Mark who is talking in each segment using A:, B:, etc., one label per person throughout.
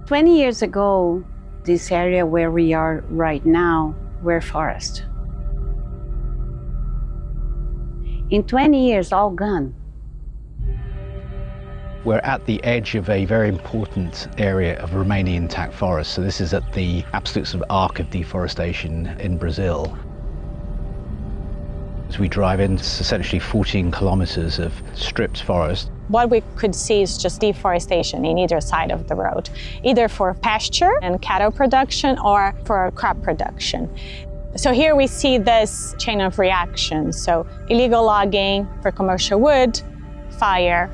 A: 20 years ago, this area where we are right now were forest. In 20 years, all gone.
B: We're at the edge of a very important area of remaining intact forest. So this is at the absolute sort of arc of deforestation in Brazil. As we drive in, it's essentially 14 kilometers of stripped forest.
C: What we could see is just deforestation in either side of the road, either for pasture and cattle production or for crop production. So here we see this chain of reaction. So illegal logging for commercial wood, fire,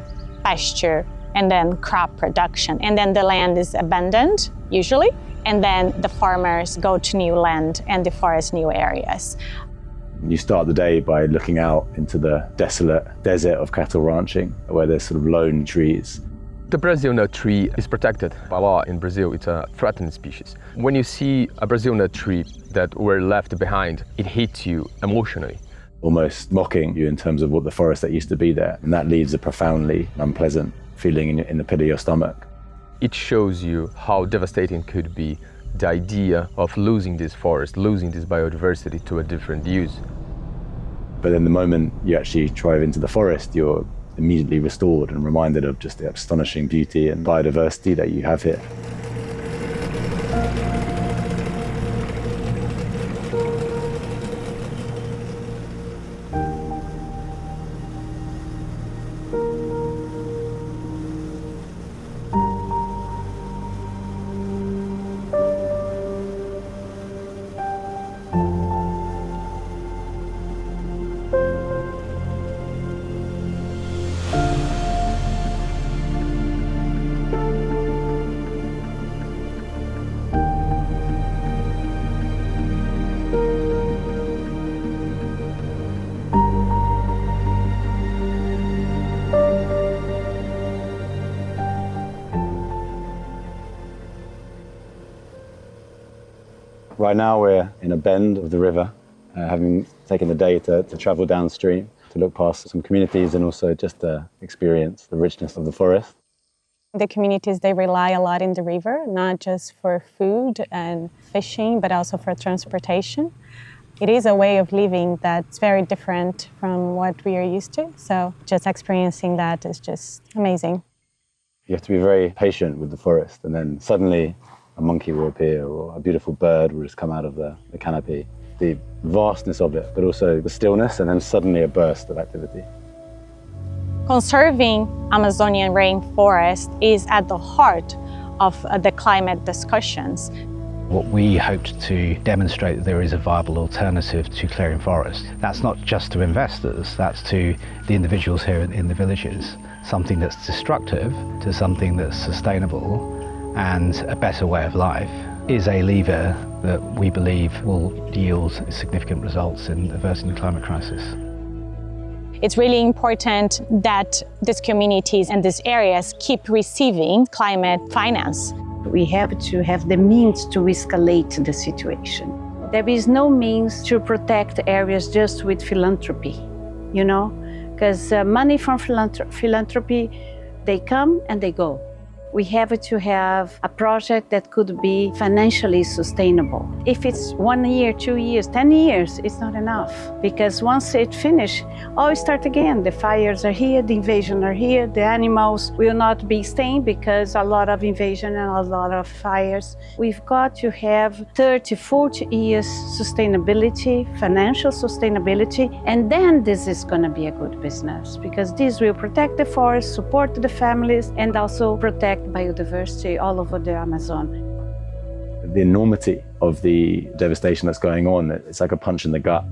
C: pasture, and then crop production. And then the land is abandoned, usually, and then the farmers go to new land and deforest new areas.
D: You start the day by looking out into the desolate desert of cattle ranching, where there's sort of lone trees.
E: The Brazil nut tree is protected by law in Brazil. It's a threatened species. When you see a Brazil nut tree that were left behind, it hits you emotionally.
D: Almost mocking you in terms of what the forest that used to be there. And that leaves a profoundly unpleasant feeling in the pit of your stomach.
E: It shows you how devastating could be the idea of losing this forest, losing this biodiversity to a different use.
D: But then the moment you actually drive into the forest, you're immediately restored and reminded of just the astonishing beauty and biodiversity that you have here. Right now we're in a bend of the river, having taken the day to travel downstream, to look past some communities and also just to experience the richness of the forest.
C: The communities, they rely a lot in the river, not just for food and fishing, but also for transportation. It is a way of living that's very different from what we are used to, so just experiencing that is just amazing.
D: You have to be very patient with the forest, and then suddenly a monkey will appear or a beautiful bird will just come out of the canopy. The vastness of it, but also the stillness, and then suddenly a burst of activity.
C: Conserving Amazonian rainforest is at the heart of the climate discussions.
B: What we hoped to demonstrate that there is a viable alternative to clearing forest. That's not just to investors, that's to the individuals here in the villages. Something that's destructive to something that's sustainable and a better way of life is a lever that we believe will yield significant results in averting the climate crisis.
C: It's really important that these communities and these areas keep receiving climate finance.
A: We have to have the means to escalate the situation. There is no means to protect areas just with philanthropy, you know, because money from philanthropy, they come and they go. We have to have a project that could be financially sustainable. If it's 1 year, 2 years, 10 years, it's not enough. Because once it finishes, we start again. The fires are here, the invasion are here, the animals will not be staying because a lot of invasion and a lot of fires. We've got to have 30, 40 years sustainability, financial sustainability, and then this is gonna be a good business because this will protect the forest, support the families, and also protect biodiversity all over the Amazon.
D: The enormity of the devastation that's going on, it's like a punch in the gut.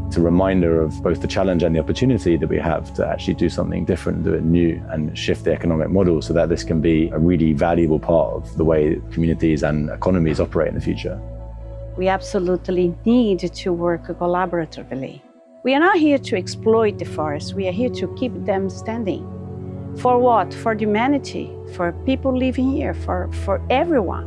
D: It's a reminder of both the challenge and the opportunity that we have to actually do something different, do it new, and shift the economic model so that this can be a really valuable part of the way communities and economies operate in the future.
A: We absolutely need to work collaboratively. We are not here to exploit the forest, we are here to keep them standing. For what? For humanity, for people living here, for everyone.